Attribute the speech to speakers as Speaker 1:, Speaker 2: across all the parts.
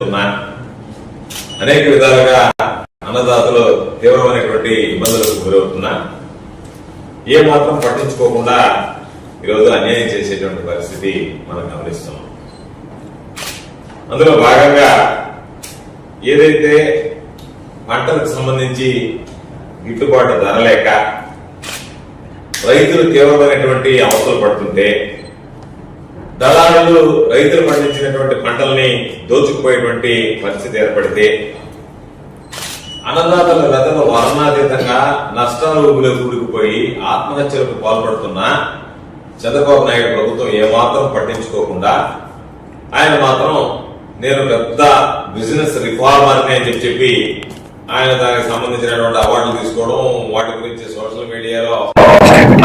Speaker 1: అనేక విధాలుగా అన్నదాతలు తీవ్రమైనటువంటి ఇబ్బందులకు గురవుతున్నా ఏమాత్రం పట్టించుకోకుండా ఈరోజు అన్యాయం చేసేటువంటి పరిస్థితి మనం గమనిస్తున్నాం. అందులో భాగంగా ఏదైతే పంటలకు సంబంధించి గిట్టుబాటు ధర లేక రైతులు తీవ్రమైనటువంటి అవసరం పడుతుంటే దళారులు రైతులు పండించినటువంటి పంటల్ని దోచుకుపోయేటువంటి పరిస్థితి ఏర్పడితే అన్నదాతల గతంలో వర్ణాతీతంగా నష్టాలు కూడుకుపోయి ఆత్మహత్యలకు పాల్పడుతున్న చంద్రబాబు నాయుడు ప్రభుత్వం ఏమాత్రం పట్టించుకోకుండా ఆయన మాత్రం నేను పెద్ద బిజినెస్ రిఫార్మర్ని అని చెప్పి ఆయన దానికి సంబంధించినటువంటి అవార్డులు తీసుకోవడం, వాటి గురించి సోషల్ మీడియాలో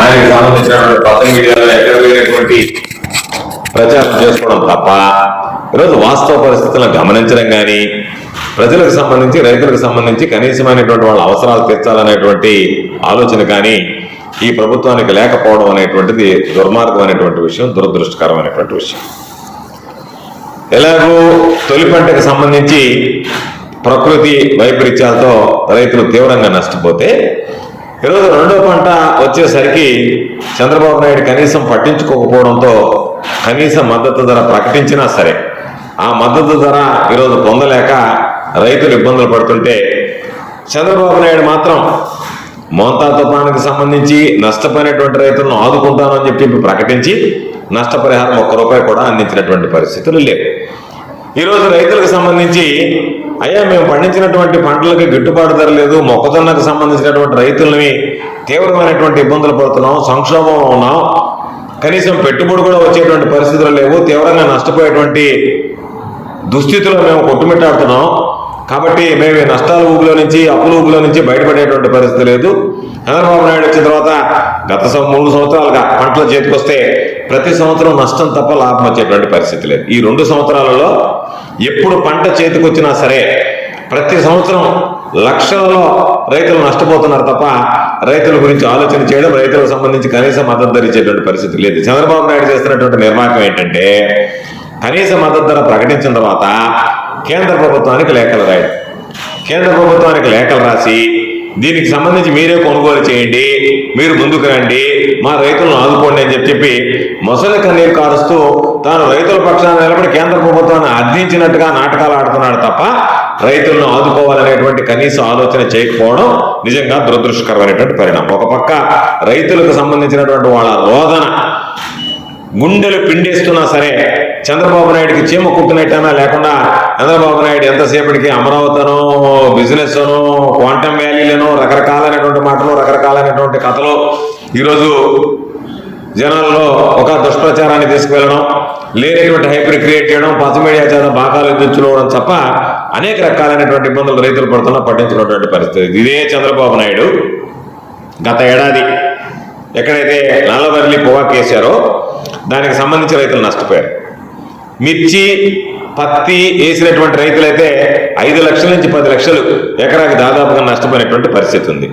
Speaker 1: ఆయనకు సంబంధించినటువంటి కొత్త మీడియాలో ఎక్కడ పోయినటువంటి ప్రచారం చేసుకోవడం తప్ప ఈరోజు వాస్తవ పరిస్థితులను గమనించడం కానీ ప్రజలకు సంబంధించి రైతులకు సంబంధించి కనీసమైనటువంటి వాళ్ళ అవసరాలు తీర్చాలనేటువంటి ఆలోచన కానీ ఈ ప్రభుత్వానికి లేకపోవడం అనేటువంటిది దుర్మార్గమైనటువంటి విషయం, దురదృష్టకరమైనటువంటి విషయం. ఎలాగో తొలి పంటకు సంబంధించి ప్రకృతి వైపరీత్యాలతో రైతులు తీవ్రంగా నష్టపోతే ఈరోజు రెండో పంట వచ్చేసరికి చంద్రబాబు నాయుడు కనీసం పట్టించుకోకపోవడంతో కనీస మద్దతు ధర ప్రకటించినా సరే ఆ మద్దతు ధర ఈరోజు పొందలేక రైతులు ఇబ్బందులు పడుతుంటే చంద్రబాబు నాయుడు మాత్రం మోంతా తుఫానుకు సంబంధించి నష్టపోయినటువంటి రైతులను ఆదుకుంటానని చెప్పి ప్రకటించి నష్టపరిహారం ₹1 కూడా అందించినటువంటి పరిస్థితులు లేవు. ఈరోజు రైతులకు సంబంధించి అయ్యా మేము పండించినటువంటి పంటలకి గిట్టుబాటు ధర లేదు, మొక్కజొన్నకు సంబంధించినటువంటి రైతులని తీవ్రమైనటువంటి ఇబ్బందులు పడుతున్నాం, సంక్షోభంలో ఉన్నాం, కనీసం పెట్టుబడి కూడా వచ్చేటువంటి పరిస్థితులు లేవు, తీవ్రంగా నష్టపోయేటువంటి దుస్థితిలో మేము కొట్టుమిట్టాడుతున్నాం, కాబట్టి మేము నష్టాల ఊబిలో నుంచి అప్పుల ఊబిలో నుంచి బయటపడేటువంటి పరిస్థితి లేదు. చంద్రబాబు నాయుడు వచ్చిన తర్వాత గత 3 సంవత్సరాలుగా పంటల చేతికొస్తే ప్రతి సంవత్సరం నష్టం తప్ప లాభం వచ్చేటువంటి పరిస్థితి లేదు. ఈ 2 సంవత్సరాలలో ఎప్పుడు పంట చేతికొచ్చినా సరే ప్రతి సంవత్సరం లక్షలలో రైతులు నష్టపోతున్నారు తప్ప రైతుల గురించి ఆలోచన చేయడం, రైతులకు సంబంధించి కనీస మద్దతు ధర ఇచ్చేటువంటి పరిస్థితి లేదు. చంద్రబాబు నాయుడు చేస్తున్నటువంటి నిర్మాణం ఏంటంటే కనీస మద్దతు ధర ప్రకటించిన తర్వాత కేంద్ర ప్రభుత్వానికి లేఖలు రాయడం, కేంద్ర ప్రభుత్వానికి లేఖలు రాసి దీనికి సంబంధించి మీరే కొనుగోలు చేయండి, మీరు ముందుకు రండి, మా రైతులను ఆదుకోండి అని చెప్పి మొసలి కన్నీరు కారుస్తూ తాను రైతుల పక్షాన నిలబడి కేంద్ర ప్రభుత్వాన్ని అర్థించినట్టుగా నాటకాలు ఆడుతున్నాడు తప్ప రైతులను ఆదుకోవాలనేటువంటి కనీస ఆలోచన చేయకపోవడం నిజంగా దురదృష్టకరమైనటువంటి పరిణామం. ఒక పక్క రైతులకు సంబంధించినటువంటి వాళ్ళ రోదన గుండెలు పిండేస్తున్నా సరే చంద్రబాబు నాయుడికి చీమ కుట్టినట్టైనా లేకుండా చంద్రబాబు నాయుడు ఎంతసేపటికి అమరావతినో బిజినెస్ అనో క్వాంటమ్ వ్యాలీలను రకరకాలైనటువంటి మాటలు రకరకాలైనటువంటి కథలు ఈరోజు జనాల్లో ఒక దుష్ప్రచారాన్ని తీసుకువెళ్ళడం, లేనటువంటి హైపర్ క్రియేట్ చేయడం, పచ్చ మీడియా చేత బాకాలు తెచ్చుకోవడం తప్ప అనేక రకాలైనటువంటి ఇబ్బందులు రైతులు పడుతున్నా పట్టించుకున్నటువంటి పరిస్థితి. ఇదే చంద్రబాబు నాయుడు గత ఏడాది ఎక్కడైతే నల్లబల్లి పొగాకు వేశారో దానికి సంబంధించి రైతులు నష్టపోయారు. మిర్చి పత్తి వేసినటువంటి రైతులైతే 5 లక్షల నుంచి 10 లక్షలు ఎకరాకి దాదాపుగా నష్టపోయినటువంటి పరిస్థితి ఉంది.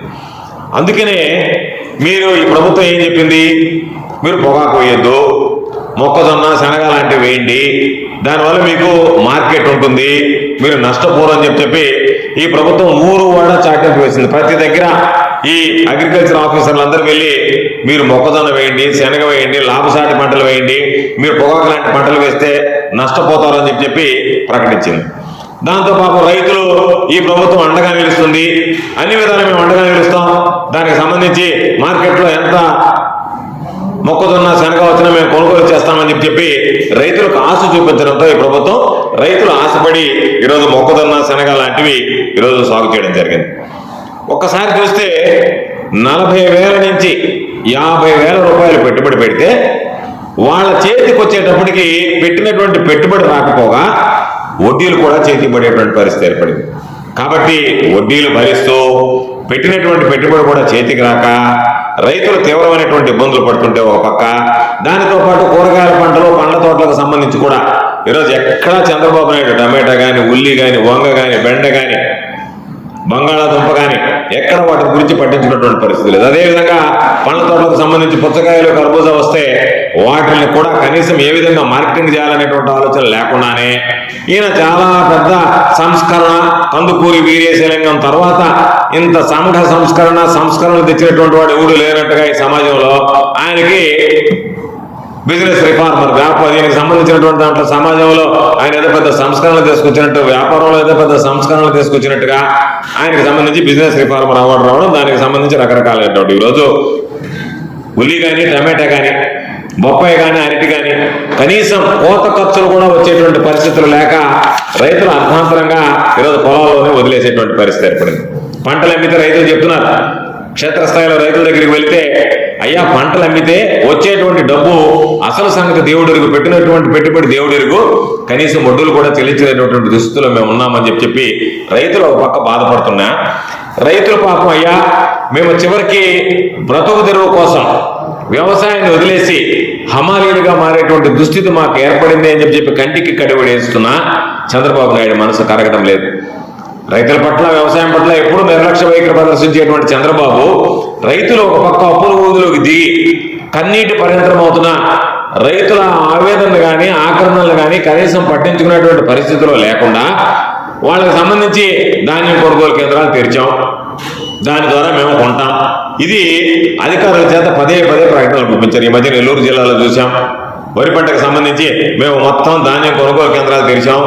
Speaker 1: అందుకనే మీరు ఈ ప్రభుత్వం ఏం చెప్పింది, మీరు పొగాకు వేయద్దు, మొక్కజొన్న శనగ లాంటివి వేయండి, దానివల్ల మీకు మార్కెట్ ఉంటుంది, మీరు నష్టపోరు అని చెప్పి ఈ ప్రభుత్వం ఊరు వాడ చాటింపు వేసింది. ప్రతి దగ్గర ఈ అగ్రికల్చర్ ఆఫీసర్లు అందరూ వెళ్ళి మీరు మొక్కజొన్న వేయండి, శనగ వేయండి, లాభసాటి పంటలు వేయండి, మీరు పొగాకు లాంటి పంటలు వేస్తే నష్టపోతారని చెప్పి ప్రకటించింది. దాంతో పాపం రైతులు ఈ ప్రభుత్వం అండగా నిలుస్తుంది, అన్ని విధాలు మేము అండగా నిలుస్తాం, దానికి సంబంధించి మార్కెట్లో ఎంత మొక్కజొన్న శనగ వచ్చినా మేము కొనుగోలు చేస్తామని చెప్పి రైతులకు ఆశ చూపించడంతో ఈ ప్రభుత్వం రైతులు ఆశపడి ఈరోజు మొక్కజొన్న శనగ లాంటివి ఈరోజు సాగు చేయడం జరిగింది. ఒక్కసారి చూస్తే 40,000 నుంచి 50,000 రూపాయలు పెట్టుబడి పెడితే వాళ్ళ చేతికి వచ్చేటప్పటికి పెట్టినటువంటి పెట్టుబడి రాకపోగా వడ్డీలు కూడా చేతికి పడేటువంటి పరిస్థితి ఏర్పడింది. కాబట్టి వడ్డీలు భరిస్తూ పెట్టినటువంటి పెట్టుబడి కూడా చేతికి రాక రైతులు తీవ్రమైనటువంటి ఇబ్బందులు పడుతుంటే ఒక పక్క, దానితో పాటు కూరగాయల పంటలు పండ్ల తోటలకు సంబంధించి కూడా ఈరోజు ఎక్కడా చంద్రబాబు నాయుడు టమాటా కానీ, ఉల్లి కానీ, వంగ కానీ, బెండ కానీ, బంగాళాదుంప కానీ ఎక్కడ వాటి గురించి పట్టించుకున్నటువంటి పరిస్థితి లేదు. అదేవిధంగా పండ్ల తోటలకు సంబంధించి పుచ్చకాయలు కర్బూజా వస్తే వాటిని కూడా కనీసం ఏ విధంగా మార్కెటింగ్ చేయాలనేటువంటి ఆలోచన లేకుండానే ఈయన చాలా పెద్ద సంస్కరణ, కందుకూరి వీరేశలింగం తర్వాత ఇంత సంస్కరణలు తెచ్చినటువంటి వాడు ఎవడు లేనట్టుగా ఈ సమాజంలో ఆయనకి బిజినెస్ రిఫార్మర్, దీనికి సంబంధించినటువంటి దాంట్లో సమాజంలో ఆయన ఏదో పెద్ద సంస్కరణలు తీసుకొచ్చినట్టు, వ్యాపారంలో ఏదో పెద్ద సంస్కరణలు తీసుకొచ్చినట్టుగా ఆయనకి సంబంధించి బిజినెస్ రిఫార్మర్ అవార్డు రావడం, దానికి సంబంధించి రకరకాలైనటువంటి ఈరోజు ఉల్లి కానీ, టమాటా కానీ, బొప్పాయి కానీ, అరటి కానీ కనీసం కోత ఖర్చులు కూడా వచ్చేటువంటి పరిస్థితులు లేక రైతులు అర్థాంతరంగా ఈరోజు పొలాల్లోనే వదిలేసేటువంటి పరిస్థితి ఏర్పడింది. పంటలు అమ్మితే రైతులు చెప్తున్నారు, క్షేత్రస్థాయిలో రైతుల దగ్గరికి వెళితే అయ్యా పంటలు అమ్మితే వచ్చేటువంటి డబ్బు అసలు సంగతి దేవుడిరుగు, పెట్టినటువంటి పెట్టుబడి దేవుడిరుగు, కనీసం వడ్డీలు కూడా చెల్లించలేనటువంటి దుస్థితిలో మేము ఉన్నామని చెప్పి రైతులు ఒక పక్క బాధపడుతున్నా, రైతుల పాపం అయ్యా మేము చివరికి బ్రతుకు తెరువు కోసం వ్యవసాయాన్ని వదిలేసి హమాలీలుగా మారేటువంటి దుస్థితి మాకు ఏర్పడింది అని చెప్పి కంటికి కడివడేస్తున్నా చంద్రబాబు నాయుడు మనసు కరగడం లేదు. రైతుల పట్ల, వ్యవసాయం పట్ల ఎప్పుడు నిర్లక్ష్య వైఖరి ప్రదర్శించేటువంటి చంద్రబాబు రైతులు ఒక పక్క అప్పుల ఊదిలోకి దిగి కన్నీటి పరిణతమవుతున్న రైతుల ఆవేదనలు కానీ, ఆక్రమణలు కానీ కనీసం పట్టించుకునేటువంటి పరిస్థితిలో లేకుండా వాళ్ళకి సంబంధించి ధాన్యం కొనుగోలు కేంద్రాలు తెరిచాం, దాని ద్వారా మేము కొంటాం, ఇది అధికారుల చేత పదే ప్రకటనలు పంపించారు. ఈ మధ్య నెల్లూరు జిల్లాలో చూసాం, వరి పంటకు సంబంధించి మేము మొత్తం ధాన్యం కొనుగోలు కేంద్రాలు తెరిచాం,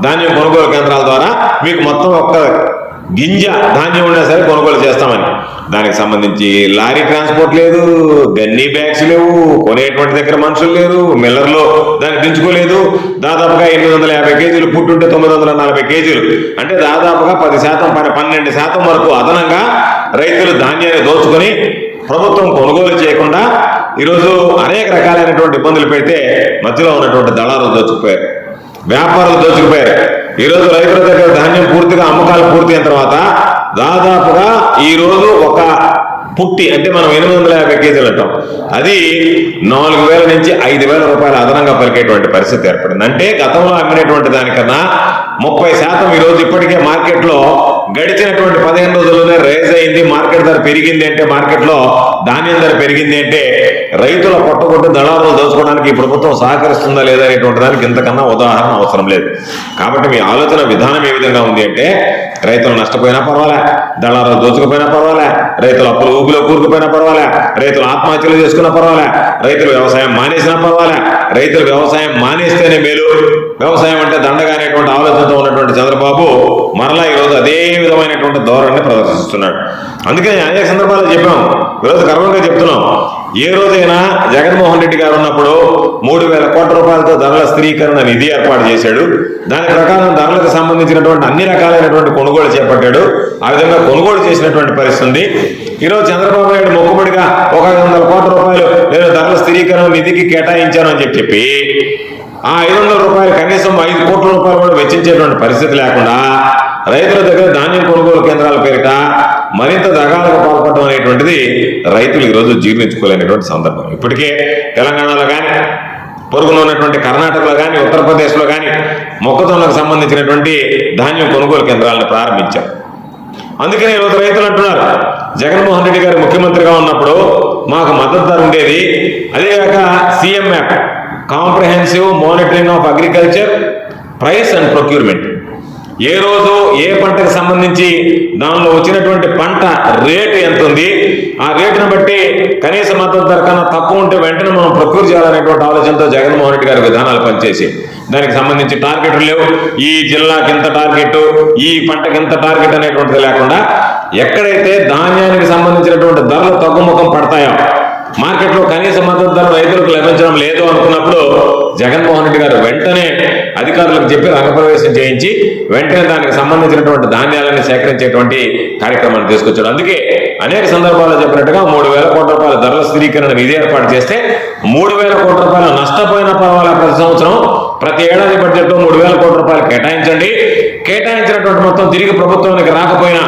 Speaker 1: ధాన్యం కొనుగోలు కేంద్రాల ద్వారా మీకు మొత్తం ఒక్క గింజ ధాన్యం ఉన్నా సరే కొనుగోలు చేస్తామని. దానికి సంబంధించి లారీ ట్రాన్స్పోర్ట్ లేదు, గన్నీ బ్యాగ్స్ లేవు, కొనేటువంటి దగ్గర మనుషులు లేరు, మిల్లర్లో దాన్ని దించుకోలేదు. దాదాపుగా 850 కేజీలు పుట్టుంటే 940 కేజీలు అంటే దాదాపుగా 10%, 12% వరకు అదనంగా రైతులు ధాన్యాన్ని దోచుకొని ప్రభుత్వం కొనుగోలు చేయకుండా ఈరోజు అనేక రకాలైనటువంటి ఇబ్బందులు పెడితే మధ్యలో ఉన్నటువంటి దళారులు దోచుకుపోయారు, వ్యాపారులు దోచుకుపోయారు. ఈరోజు రైతుల దగ్గర ధాన్యం పూర్తిగా అమ్మకాలు పూర్తయిన తర్వాత దాదాపుగా ఈరోజు ఒక పుట్టి అంటే మనం 850 కేజీలు అంటాం, అది 4,000 నుంచి 5,000 రూపాయలు అదనంగా పలికేటువంటి పరిస్థితి ఏర్పడింది. అంటే గతంలో అమ్మినటువంటి దానికన్నా 30% ఈరోజు ఇప్పటికే మార్కెట్లో గడిచినటువంటి 15 రోజుల్లోనే రైజ్ అయింది. మార్కెట్ ధర పెరిగింది అంటే, మార్కెట్లో ధాన్యం ధర పెరిగింది అంటే రైతుల పొట్టగొట్టు దళారులు దోచుకోవడానికి ఈ ప్రభుత్వం సహకరిస్తుందా లేదా అనేటువంటి దానికి ఇంతకన్నా ఉదాహరణ అవసరం లేదు. కాబట్టి మీ ఆలోచన విధానం ఏ విధంగా ఉంది అంటే, రైతులు నష్టపోయినా పర్వాలే, దళారులు దోచుకుపోయినా పర్వాలే, రైతులు అప్పులు ఊపిలో కూరుకుపోయినా పర్వాలే, రైతులు ఆత్మహత్యలు చేసుకున్నా పర్వాలే, రైతులు వ్యవసాయం మానేసినా పర్వాలే, రైతులు వ్యవసాయం మానేస్తేనే మేలు, వ్యవసాయం అంటే దండగా అనేటువంటి ఆలోచనతో ఉన్నటువంటి చంద్రబాబు మరలా ఈరోజు అదే విధమైనటువంటి ధోరణిని ప్రదర్శిస్తున్నాడు. అందుకని అనేక సందర్భాల్లో చెప్పాం, ఈరోజు గర్వంగా చెప్తున్నాం, ఏ రోజైనా జగన్మోహన్ రెడ్డి గారు ఉన్నప్పుడు 3,000 కోట్ల రూపాయలతో ధరల స్థిరీకరణ నిధి ఏర్పాటు చేశాడు. దాని ప్రకారం ధరలకు సంబంధించినటువంటి అన్ని రకాలైనటువంటి కొనుగోలు చేపట్టాడు. ఆ విధంగా కొనుగోలు చేసినటువంటి పరిస్థితి ఉంది. ఈరోజు చంద్రబాబు నాయుడు మొక్కుబడిగా 1,500 కోట్ల రూపాయలు నేను ధరల స్థిరీకరణ నిధికి కేటాయించాను అని చెప్పి ఆ 500 రూపాయలు కనీసం 5 కోట్ల రూపాయలు కూడా వెచ్చించేటువంటి పరిస్థితి లేకుండా రైతుల దగ్గర ధాన్యం కొనుగోలు కేంద్రాల పేరిట మరింత దగాలకు పాల్పడడం అనేటువంటిది రైతులు ఈరోజు జీర్ణించుకోలేనటువంటి సందర్భం. ఇప్పటికే తెలంగాణలో కానీ, పొరుగున ఉన్నటువంటి కర్ణాటకలో కానీ, ఉత్తరప్రదేశ్లో కానీ మొక్కజొన్నకు సంబంధించినటువంటి ధాన్యం కొనుగోలు కేంద్రాలను ప్రారంభించారు. అందుకనే ఈరోజు రైతులు అంటున్నారు, జగన్మోహన్ రెడ్డి గారు ముఖ్యమంత్రిగా ఉన్నప్పుడు మాకు మద్దతు ధర ఉండేది, అదేగాక CM app, comprehensive monitoring of agriculture price and procurement, ఏ రోజు ఏ పంటకు సంబంధించి దానిలో వచ్చినటువంటి పంట రేటు ఎంత ఉంది, ఆ రేటును బట్టి కనీస మద్దతు ధర కన్నా తక్కువ ఉంటే వెంటనే మనం ప్రొక్యూర్ చేయాలనేటువంటి ఆలోచనతో జగన్మోహన్ రెడ్డి గారి విధానాలు పనిచేసి దానికి సంబంధించి టార్గెట్లు లేవు, ఈ జిల్లాకి ఇంత టార్గెట్, ఈ పంటకి ఇంత టార్గెట్ అనేటువంటిది లేకుండా ఎక్కడైతే ధాన్యానికి సంబంధించినటువంటి ధరలు తగ్గుముఖం పడతాయో, మార్కెట్లో కనీస మద్దతు ధర రైతులకు లభించడం లేదు అనుకున్నప్పుడు జగన్మోహన్ రెడ్డి గారు వెంటనే అధికారులకు చెప్పి రంగప్రవేశం చేయించి వెంటనే దానికి సంబంధించినటువంటి ధాన్యాలను సేకరించేటువంటి కార్యక్రమాన్ని తీసుకొచ్చాడు. అందుకే అనేక సందర్భాల్లో చెప్పినట్టుగా 3,000 కోట్ల రూపాయల ధరల స్థిరీకరణ నిధి ఏర్పాటు చేస్తే 3,000 కోట్ల రూపాయలు నష్టపోయిన పర్వాలే, ప్రతి సంవత్సరం ప్రతి ఏడాది బడ్జెట్లో 3,000 కోట్ల రూపాయలు కేటాయించండి, కేటాయించినటువంటి మొత్తం తిరిగి ప్రభుత్వానికి రాకపోయినా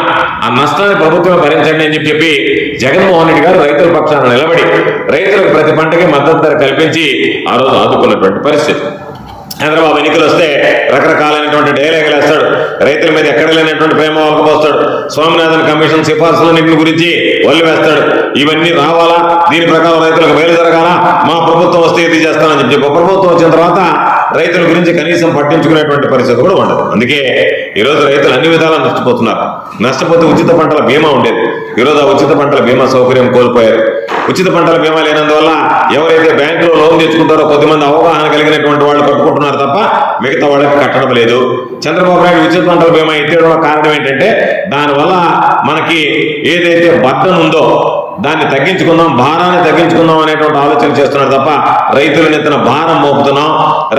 Speaker 1: ఆ నష్టాన్ని ప్రభుత్వమే భరించండి అని చెప్పి జగన్మోహన్ రెడ్డి గారు రైతుల పక్షాన నిలబడి రైతులకు ప్రతి పంటకి మద్దతు ధర కల్పించి ఆ రోజు ఆదుకున్నటువంటి పరిస్థితి. చంద్రబాబు ఎన్నికలు వస్తే రకరకాలైనటువంటి డైలాగులు వేస్తాడు, రైతుల మీద ఎక్కడ లేనటువంటి ప్రేమ వలకపోస్తాడు. స్వామినాథన్ కమిషన్ సిఫార్సులన్నింటి గురించి వల్లి వేస్తాడు. ఇవన్నీ రావాలా, దీని ప్రకారం రైతులకు మేలు జరగాలా, మా ప్రభుత్వం వస్తే ఇది చేస్తానని చెప్పి ప్రభుత్వం వచ్చిన తర్వాత రైతుల గురించి కనీసం పట్టించుకునేటువంటి పరిస్థితి కూడా ఉండదు. అందుకే ఈరోజు రైతులు అన్ని విధాలా నష్టపోతున్నారు. నష్టపోతే ఉచిత పంటల బీమా ఉండేది, ఈరోజు ఆ ఉచిత పంటల బీమా సౌకర్యం కోల్పోయారు. ఉచిత పంటల బీమా లేనందువల్ల ఎవరైతే బ్యాంకులో లోన్ తెచ్చుకుంటారో కొద్దిమంది అవగాహన కలిగినటువంటి వాళ్ళు కట్టుకుంటున్నారు తప్ప మిగతా వాళ్ళకి కట్టడం లేదు. చంద్రబాబు నాయుడు ఉచిత పంటల బీమా ఎత్తేయడం కారణం ఏంటంటే దానివల్ల మనకి ఏదైతే బర్డన్ ఉందో దాన్ని తగ్గించుకుందాం, భారాన్ని తగ్గించుకుందాం అనేటువంటి ఆలోచన చేస్తున్నారు తప్ప రైతుల నెత్తిన భారం మోపుతున్నాం,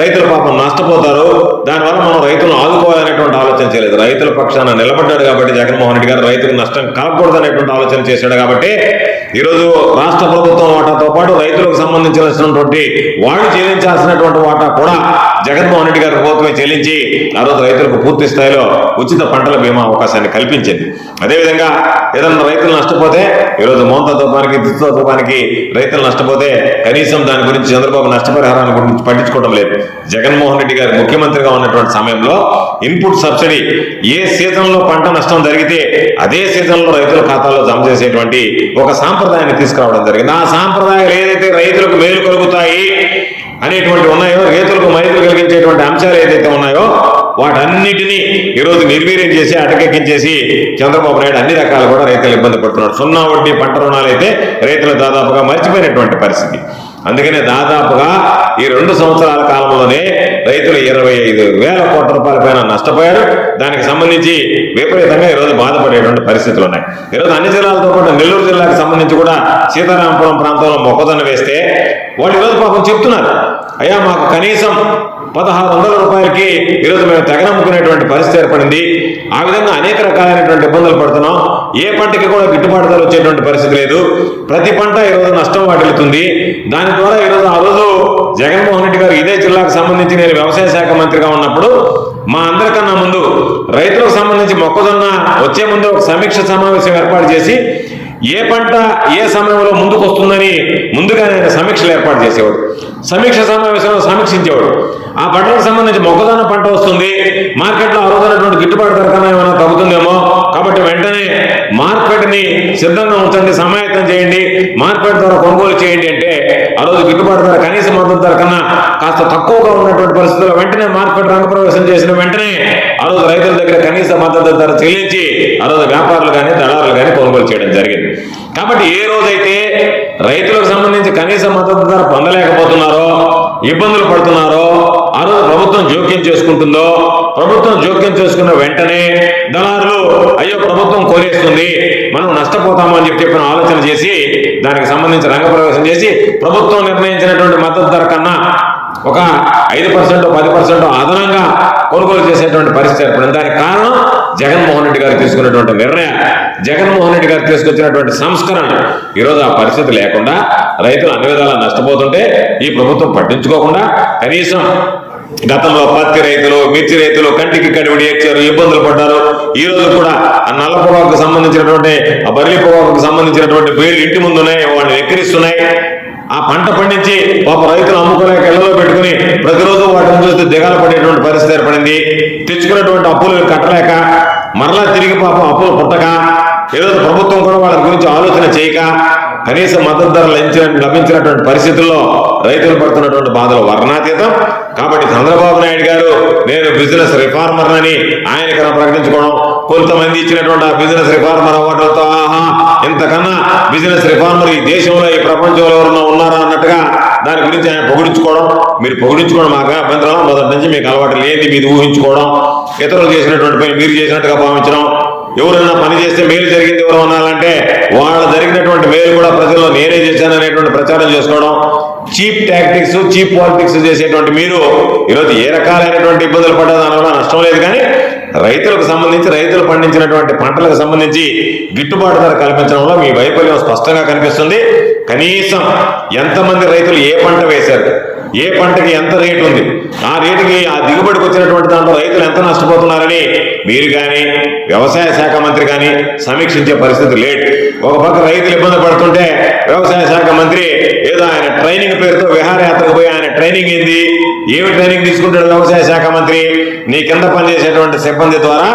Speaker 1: రైతుల పాపం నష్టపోతారు, దానివల్ల మనం రైతులను ఆదుకోవాలనేటువంటి ఆలోచన చేయలేదు. రైతుల పక్షాన నిలబడ్డాడు కాబట్టి జగన్మోహన్ రెడ్డి గారు రైతులకు నష్టం కలగకూడదు అనేటువంటి ఆలోచన చేశాడు కాబట్టి ఈరోజు రాష్ట్ర ప్రభుత్వం వాటాతో పాటు రైతులకు సంబంధించినటువంటి వాళ్ళు చెల్లించాల్సినటువంటి వాటా కూడా జగన్మోహన్ రెడ్డి గారి ప్రభుత్వమే చెల్లించి ఆ రోజు రైతులకు పూర్తి స్థాయిలో ఉచిత పంటల బీమా అవకాశాన్ని కల్పించింది. అదేవిధంగా ఏదన్నా రైతులు నష్టపోతే ఈరోజు మోంతా తుఫానికి, దిత్తా తుఫానికి రైతులు నష్టపోతే కనీసం దాని గురించి చంద్రబాబు నష్టపరిహారాన్ని గురించి పట్టించుకోవడం లేదు. జగన్మోహన్ రెడ్డి గారు ముఖ్యమంత్రిగా ఉన్నటువంటి సమయంలో ఇన్పుట్ సబ్సిడీ ఏ సీజన్ లో పంట నష్టం జరిగితే అదే సీజన్ లో రైతుల ఖాతాలో జమ చేసేటువంటి ఒక సాంప్రదాయాన్ని తీసుకురావడం జరిగింది. ఆ సాంప్రదాయాలు ఏదైతే రైతులకు మేలు కలుగుతాయి అనేటువంటి ఉన్నాయో, రైతులకు మైలు కలిగించేటువంటి అంశాలు ఏదైతే ఉన్నాయో వాటన్నిటినీ ఈరోజు నిర్వీర్యం చేసి అటకెక్కించేసి చంద్రబాబు నాయుడు అన్ని రకాలు కూడా రైతులు ఇబ్బంది పడుతున్నారు. 0 వడ్డీ పంట రుణాలు అయితే రైతులు దాదాపుగా మర్చిపోయినటువంటి పరిస్థితి. అందుకనే దాదాపుగా ఈ 2 సంవత్సరాల కాలంలోనే రైతులు 25,000 కోట్ల రూపాయల పైన నష్టపోయారు. దానికి సంబంధించి విపరీతంగా ఈరోజు బాధపడేటువంటి పరిస్థితులు ఉన్నాయి. ఈరోజు అన్ని జిల్లాలతో పాటు నెల్లూరు జిల్లాకు సంబంధించి కూడా సీతారామపురం ప్రాంతంలో మొక్కజొన్న వేస్తే వాళ్ళు ఈరోజు పాపం చెప్తున్నారు, అయ్యా మాకు కనీసం 1,600 రూపాయలకి ఈరోజు మేము తెగనమ్ముకునేటువంటి పరిస్థితి ఏర్పడింది. ఆ విధంగా అనేక రకాలైనటువంటి ఇబ్బందులు పడుతున్నాం. ఏ పంటకి కూడా గిట్టుబాటు ధర వచ్చేటువంటి పరిస్థితి లేదు. ప్రతి పంట ఈరోజు నష్టం వాటిల్లుతుంది. దాని ద్వారా ఈరోజు ఆ రోజు జగన్మోహన్ రెడ్డి గారు ఇదే జిల్లాకు సంబంధించి నేను వ్యవసాయ శాఖ మంత్రిగా ఉన్నప్పుడు మా అందరికన్నా ముందు రైతులకు సంబంధించి మొక్కజొన్న వచ్చే ముందు ఒక సమీక్ష సమావేశం ఏర్పాటు చేసి ఏ పంట ఏ సమయంలో ముందుకు వస్తుందని ముందుగా నేను సమీక్షలు ఏర్పాటు చేసేవాడు. సమీక్ష సమావేశంలో సమీక్షించేవాడు. ఆ పంటకు సంబంధించి మొక్కజొన్న పంట వస్తుంది, మార్కెట్లో ఆ రోజునటువంటి గిట్టుబాటు ధర కన్నా ఏమైనా తగ్గుతుందేమో, కాబట్టి వెంటనే మార్కెట్ని సిద్ధంగా ఉంచండి, సమాయత్తం చేయండి, మార్కెట్ ద్వారా కొనుగోలు చేయండి అంటే ఆ రోజు గిట్టుబాటు ధర కనీస మద్దతు ధర కన్నా కాస్త తక్కువగా ఉన్నటువంటి పరిస్థితుల్లో వెంటనే మార్కెట్ రంగప్రవేశం చేసిన వెంటనే ఆ రోజు రైతుల దగ్గర కనీస మద్దతు ధర చెల్లించి ఆ రోజు వ్యాపారులు కానీ దళారులు కానీ కొనుగోలు చేయడం జరిగింది. కాబట్టి ఏ రోజైతే రైతులకు సంబంధించి కనీస మద్దతు ధర పొందలేకపోతున్నారో, ఇబ్బందులు పడుతున్నారో, ఆ రోజు ప్రభుత్వం జోక్యం చేసుకుంటుందో, ప్రభుత్వం జోక్యం చేసుకున్న వెంటనే దళారులు అయ్యో ప్రభుత్వం కోరేస్తుంది మనం నష్టపోతాము అని చెప్పిన ఆలోచన చేసి దానికి సంబంధించి రంగప్రవేశం చేసి ప్రభుత్వం నిర్ణయించినటువంటి మద్దతు ధర కన్నా ఒక 5% 10% అదనంగా కొనుగోలు చేసేటువంటి పరిస్థితి ఏర్పడింది. దానికి కారణం జగన్మోహన్ రెడ్డి గారు తీసుకున్నటువంటి నిర్ణయం, జగన్మోహన్ రెడ్డి గారు తీసుకొచ్చినటువంటి సంస్కరణ. ఈరోజు ఆ పరిస్థితి లేకుండా రైతులు అన్ని విధాలా నష్టపోతుంటే ఈ ప్రభుత్వం పట్టించుకోకుండా కనీసం గతంలో పత్తి రైతులు, మిర్చి రైతులు కంటికి కడివిడి ఏడ్చారు, ఇబ్బందులు పడ్డారు. ఈ రోజు కూడా ఆ నల్ల పొగాకు సంబంధించినటువంటి ఆ బర్లీ పొగాకు సంబంధించినటువంటి వేళ్ళు ఇంటి ముందు ఉన్నాయి, వాళ్ళని ఎక్కిరిస్తున్నాయి. ఆ పంట పండించి పాప రైతులు అమ్ముకోలేక ఇళ్లలో పెట్టుకుని ప్రతిరోజు వాటిని చూస్తే దిగాలు పడేటువంటి పరిస్థితి ఏర్పడింది. తెచ్చుకున్నటువంటి అప్పులు కట్టలేక మరలా తిరిగి పాపం అప్పులు పుట్టక ఈరోజు ప్రభుత్వం కూడా వాళ్ళ గురించి ఆలోచన చేయక కనీస మద్దతు ధర లభించినటువంటి పరిస్థితుల్లో రైతులు పడుతున్నటువంటి బాధలు వర్ణాతీతం. కాబట్టి చంద్రబాబు నాయుడు గారు నేను బిజినెస్ రిఫార్మర్ అని ఆయన ప్రకటించుకోవడం, కొంతమంది ఇచ్చినటువంటి ఆ బిజినెస్ రిఫార్మర్ అవ్వడంతో ఆహా ఇంతకన్నా బిజినెస్ రిఫార్మర్ ఈ దేశంలో ఈ ప్రపంచంలో ఎవరన్నా ఉన్నారా అన్నట్టుగా దాని గురించి ఆయన పొగిడించుకోవడం. మీరు పొగిడించుకోవడం మాకు అభ్యంతరం, మొదటి నుంచి మీకు అలవాటు లేని మీది ఊహించుకోవడం, ఇతరులు చేసినటువంటి పని మీరు చేసినట్టుగా భావించడం, ఎవరైనా పని చేస్తే మేలు జరిగింది ఎవరు అనాలంటే వాళ్ళ జరిగినటువంటి మేలు కూడా ప్రజల్లో నేనే చేశాను అనేటువంటి ప్రచారం చేసుకోవడం, చీప్ టాక్టిక్స్, చీప్ పాలిటిక్స్ చేసేటువంటి మీరు ఈరోజు ఏ రకాలైనటువంటి ఇబ్బందులు పడ్డా దానివల్ల నష్టం లేదు. కానీ రైతులకు సంబంధించి రైతులు పండించినటువంటి పంటలకు సంబంధించి గిట్టుబాటు ధర కల్పించడంలో మీ వైఫల్యం స్పష్టంగా కనిపిస్తుంది. కనీసం ఎంతమంది రైతులు ఏ పంట వేశారు, ఏ పంటకి ఎంత రేటు ఉంది, ఆ రేటుకి ఆ దిగుబడికి వచ్చినటువంటి దాంట్లో రైతులు ఎంత నష్టపోతున్నారని మీరు కానీ వ్యవసాయ శాఖ మంత్రి కానీ సమీక్షించే పరిస్థితి లేదు. ఒక పక్క రైతులు ఇబ్బంది పడుతుంటే వ్యవసాయ శాఖ మంత్రి ఏదో ఆయన ట్రైనింగ్ పేరుతో విహారయాత్రకు పోయి ఆయన ట్రైనింగ్ ఏంది, ఏమి ట్రైనింగ్ తీసుకుంటాడు వ్యవసాయ శాఖ మంత్రి? నీ కింద పనిచేసేటువంటి సిబ్బంది ద్వారా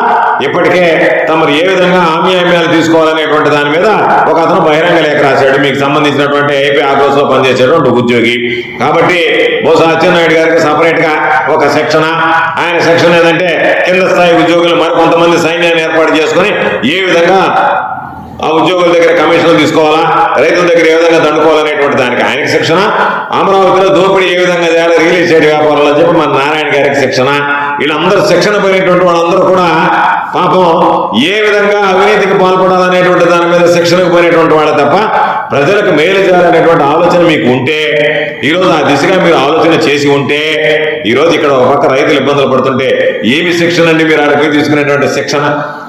Speaker 1: ఇప్పటికే తమరు ఏ విధంగా హామీలు తీసుకోవాలనేటువంటి దాని మీద ఒక అతను బహిరంగ లేఖ రాశాడు, మీకు సంబంధించినటువంటి ఏపీ ఆఫీస్ లో పనిచేసేటువంటి ఉద్యోగి. కాబట్టి బహుశా అచ్చెన్నాయుడు గారికి సపరేట్ గా ఒక శిక్షణ, ఆయన శిక్షణ ఏదంటే కింద స్థాయి ఉద్యోగులు మరి కొంతమంది సైన్యాన్ని ఏర్పాటు చేసుకుని ఏ విధంగా ఆ ఉద్యోగుల దగ్గర కమిషన్లు తీసుకోవాలా, రైతుల దగ్గర ఏ విధంగా దండుకోవాలనేటువంటి దానికి ఆయనకి శిక్షణ, అమరావతిలో దోపిడీ ఏ విధంగా చేయాలి రియల్ ఎస్టేట్ వ్యాపారంలో అని చెప్పి మన నారాయణ గారికి శిక్షణ. వీళ్ళందరూ శిక్షణ పోయినటువంటి వాళ్ళందరూ కూడా పాపం ఏ విధంగా అవినీతికి పాల్పడాలనేటువంటి దాని మీద శిక్షణకు పోయినటువంటి వాళ్ళ తప్ప ప్రజలకు మేలు చేయాలనేటువంటి ఆలోచన మీకు ఉంటే, ఈరోజు ఆ దిశగా మీరు ఆలోచన చేసి ఉంటే, ఈరోజు ఇక్కడ ఒక పక్క రైతులు ఇబ్బందులు పడుతుంటే ఏమి శిక్షణ అండి మీరు ఆడపోయి తీసుకునేటువంటి శిక్షణ?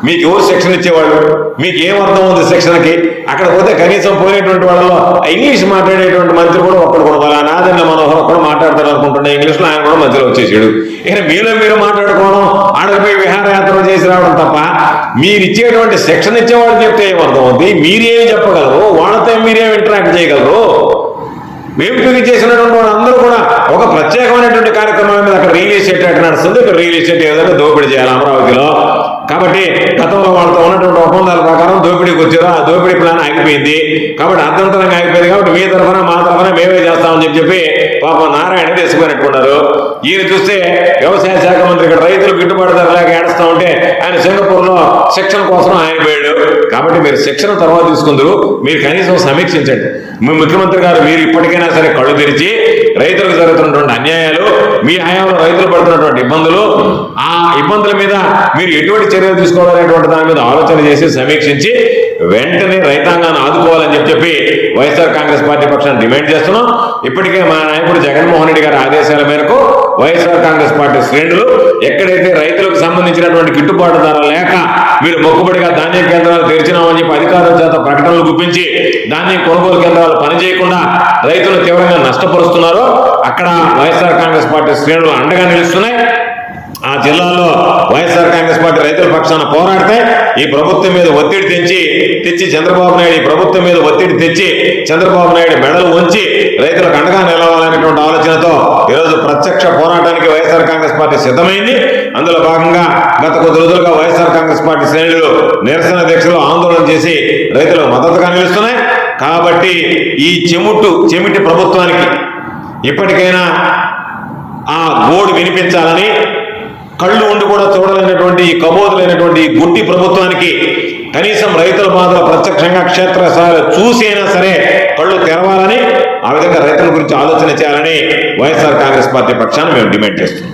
Speaker 1: మీకు ఎవరు శిక్షణ ఇచ్చేవాళ్ళు? మీకు ఏం అర్థం ఉంది శిక్షణకి? అక్కడ పోతే కనీసం పోయినటువంటి వాళ్ళలో ఇంగ్లీష్ మాట్లాడేటువంటి మంత్రి కూడా ఒక్కడు కూడా వాళ్ళ నాదన్న మనోహర్ ఒక్కడు మాట్లాడతాడు అనుకుంటున్నా ఇంగ్లీష్లో, ఆయన కూడా మధ్యలో వచ్చేసాడు. ఇక మీలో మీరు మాట్లాడుకోవడం, ఆడపోయి విహారయాత్ర చేసి రావడం తప్ప మీరు ఇచ్చేటువంటి శిక్షణ ఇచ్చేవాళ్ళు చెప్తే ఏమర్థం అవుతుంది? మీరేమి చెప్పగలరు? వాళ్ళతో మీరేమి ఇంటరాక్ట్ చేయగలరు? మేము చేసినటువంటి వాళ్ళందరూ కూడా ఒక ప్రత్యేకమైనటువంటి కార్యక్రమం మీద అక్కడ రియల్ ఎస్టేట్ ఎక్కడ నడుస్తుంది, ఇక్కడ రియల్ ఎస్టేట్ ఏదైనా దోపిడీ చేయాలి అమరావతిలో. కాబట్టి గతంలో వాళ్ళతో ఉన్నటువంటి ఒప్పందాల ప్రకారం దోపిడీకి వచ్చారు, ఆ దోపిడీ ప్లాన్ ఆగిపోయింది. కాబట్టి అర్థంతరంగా ఆగిపోయింది. కాబట్టి మీ తరఫున మా తరఫున మేమే చేస్తామని చెప్పి పాపం నారాయణ తెచ్చిపోయినట్టున్నారు. ఈయన చూస్తే వ్యవసాయ శాఖ మంత్రి ఇక్కడ రైతులు గిట్టుబాటు ధర లేక ఏడుస్తా ఉంటే ఆయన సింగపూర్ లో శిక్షణ కోసం ఆయన పోయాడు. కాబట్టి మీరు శిక్షణ తర్వాత తీసుకుందరు, మీరు కనీసం సమీక్షించండి. మీ ముఖ్యమంత్రి గారు మీరు ఇప్పటికైనా సరే కళ్ళు తెరిచి రైతులకు జరుగుతున్నటువంటి అన్యాయాలు, మీ హయాంలో రైతులు పడుతున్నటువంటి ఇబ్బందులు, ఆ ఇబ్బందుల మీద మీరు ఎటువంటి చర్యలు తీసుకోవాలనేటువంటి దాని మీద ఆలోచన చేసి సమీక్షించి వెంటనే రైతాంగాన్ని ఆదుకోవాలని చెప్పి వైఎస్ఆర్ కాంగ్రెస్ పార్టీ పక్షాన్ని డిమాండ్ చేస్తున్నాం. ఇప్పటికే మా నాయకుడు జగన్మోహన్ రెడ్డి గారి ఆదేశాల మేరకు వైఎస్ఆర్ కాంగ్రెస్ పార్టీ శ్రేణులు ఎక్కడైతే రైతులకు సంబంధించినటువంటి గిట్టుబాటు ధర లేక మీరు మొక్కుబడిగా ధాన్యం కేంద్రాలు తెరిచినామని చెప్పి అధికారుల చేత ప్రకటనలు గుప్పించి ధాన్యం కొనుగోలు కేంద్రాలు పనిచేయకుండా రైతులు తీవ్రంగా నష్టపరుస్తున్నారో అక్కడ వైఎస్ఆర్ కాంగ్రెస్ పార్టీ శ్రేణులు అండగా నిలుస్తున్నాయి. ఆ జిల్లాలో వైఎస్ఆర్ కాంగ్రెస్ పార్టీ రైతుల పక్షాన పోరాడితే ఈ ప్రభుత్వం మీద ఒత్తిడి తెచ్చి చంద్రబాబు నాయుడు ఈ ప్రభుత్వం మీద ఒత్తిడి తెచ్చి చంద్రబాబు నాయుడు మెడలు ఉంచి రైతులకు అండగా నిలవాలనేటువంటి ఆలోచనతో ఈరోజు ప్రత్యక్ష పోరాటానికి వైఎస్ఆర్ కాంగ్రెస్ పార్టీ సిద్ధమైంది. అందులో భాగంగా గత కొద్ది రోజులుగా వైఎస్ఆర్ కాంగ్రెస్ పార్టీ శ్రేణులు నిరసన దీక్షలు ఆందోళన చేసి రైతులకు మద్దతుగా నిలుస్తున్నాయి. కాబట్టి ఈ చెమిటి ప్రభుత్వానికి ఇప్పటికైనా ఆ గోడు వినిపించాలని, కళ్ళు ఉండి కూడా చూడలేనటువంటి ఈ కబోదులైనటువంటి ఈ గుడ్డి ప్రభుత్వానికి కనీసం రైతుల బాధలు ప్రత్యక్షంగా క్షేత్రస్థాయిలో చూసి అయినా సరే కళ్ళు తెరవాలని, ఆ విధంగా రైతుల గురించి ఆలోచన చేయాలని వైఎస్ఆర్ కాంగ్రెస్ పార్టీ పక్షాన్ని మేము డిమాండ్ చేస్తున్నాం.